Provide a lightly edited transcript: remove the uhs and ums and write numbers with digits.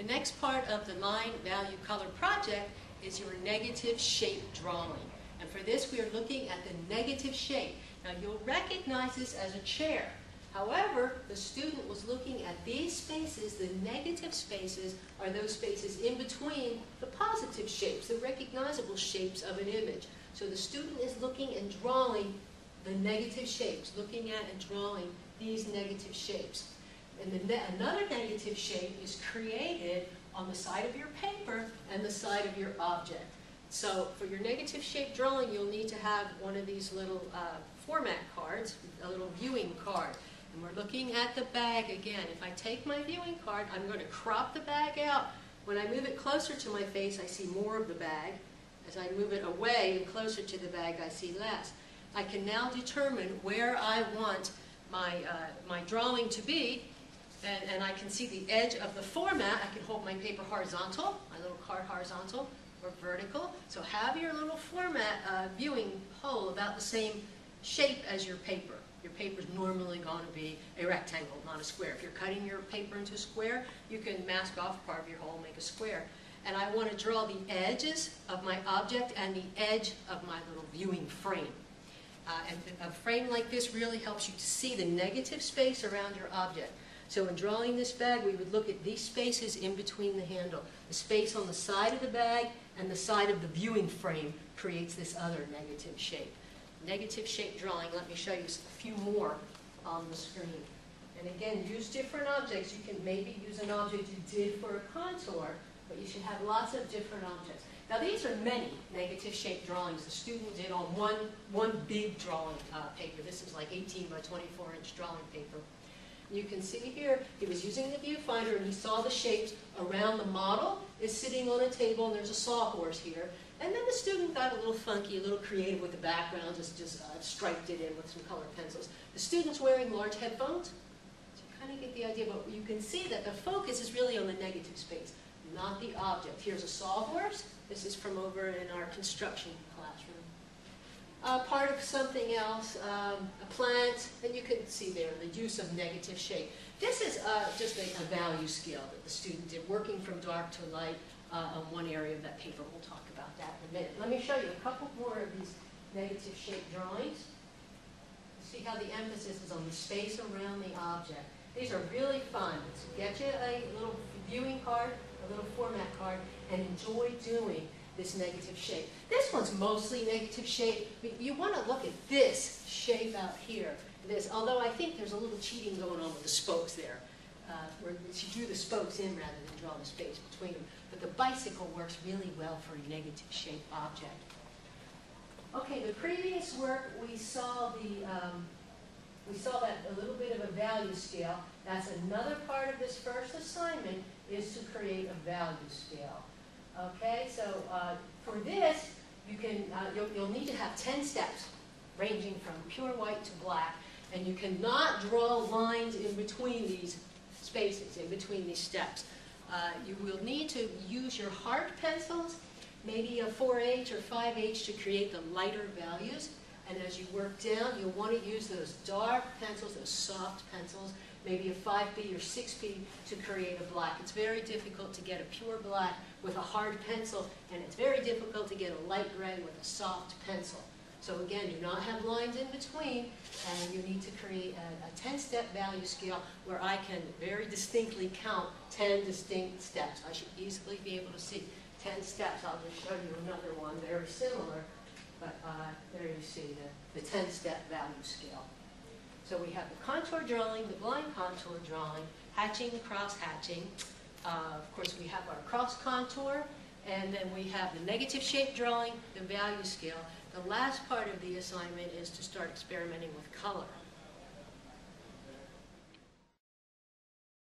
next part of the line value color project is your negative shape drawing. And for this we are looking at the negative shape. Now you'll recognize this as a chair. However, the student was looking at these spaces. The negative spaces are those spaces in between the positive shapes, the recognizable shapes of an image. So the student is looking and drawing the negative shapes, looking at and drawing these negative shapes. And another negative shape is created on the side of your paper and the side of your object. So for your negative shape drawing, you'll need to have one of these little format cards, a little viewing card. And we're looking at the bag again. If I take my viewing card, I'm going to crop the bag out. When I move it closer to my face, I see more of the bag. As I move it away and closer to the bag, I see less. I can now determine where I want my drawing to be, and I can see the edge of the format. I can hold my paper horizontal, my little card horizontal, or vertical. So have your little format viewing hole about the same shape as your paper. Your paper is normally going to be a rectangle, not a square. If you're cutting your paper into a square, you can mask off part of your hole and make a square. And I want to draw the edges of my object and the edge of my little viewing frame. And a frame like this really helps you to see the negative space around your object. So in drawing this bag, we would look at these spaces in between the handle. The space on the side of the bag and the side of the viewing frame creates this other negative shape. Negative shape drawing, let me show you a few more on the screen. And again, use different objects. You can maybe use an object you did for a contour, but you should have lots of different objects. Now these are many negative shape drawings the student did on one big drawing paper. This is like 18 by 24 inch drawing paper. You can see here, he was using the viewfinder and he saw the shapes around the model is sitting on a table, and there's a sawhorse here. And then the student got a little funky, a little creative with the background, just striped it in with some colored pencils. The student's wearing large headphones, so you kind of get the idea, but you can see that the focus is really on the negative space, not the object. Here's a sawhorse. This is from over in our construction classroom. Part of something else, a plant, and you can see there the use of negative shape. This is just a value scale that the student did, working from dark to light on one area of that paper. We'll talk about that in a minute. Let me show you a couple more of these negative shape drawings. See how the emphasis is on the space around the object. These are really fun. So get you a little viewing card, a little format card, and enjoy doing this negative shape. This one's mostly negative shape, but you want to look at this shape out here. Although I think there's a little cheating going on with the spokes there, where she drew the spokes in rather than draw the space between them. But the bicycle works really well for a negative shape object. Okay, the previous work we saw that a little bit of a value scale. That's another part of this first assignment, is to create a value scale. Okay, so for this, you'll need to have 10 steps, ranging from pure white to black, and you cannot draw lines in between these spaces, in between these steps. You will need to use your hard pencils, maybe a 4H or 5H to create the lighter values. And as you work down, you'll want to use those dark pencils, those soft pencils, maybe a 5B or 6B to create a black. It's very difficult to get a pure black with a hard pencil, and it's very difficult to get a light gray with a soft pencil. So again, do not have lines in between, and you need to create a 10-step value scale where I can very distinctly count 10 distinct steps. I should easily be able to see 10 steps. I'll just show you another one very similar, but there you see the 10-step value scale. So we have the contour drawing, the blind contour drawing, hatching, cross-hatching. Of course, we have our cross contour, and then we have the negative shape drawing, the value scale. The last part of the assignment is to start experimenting with color.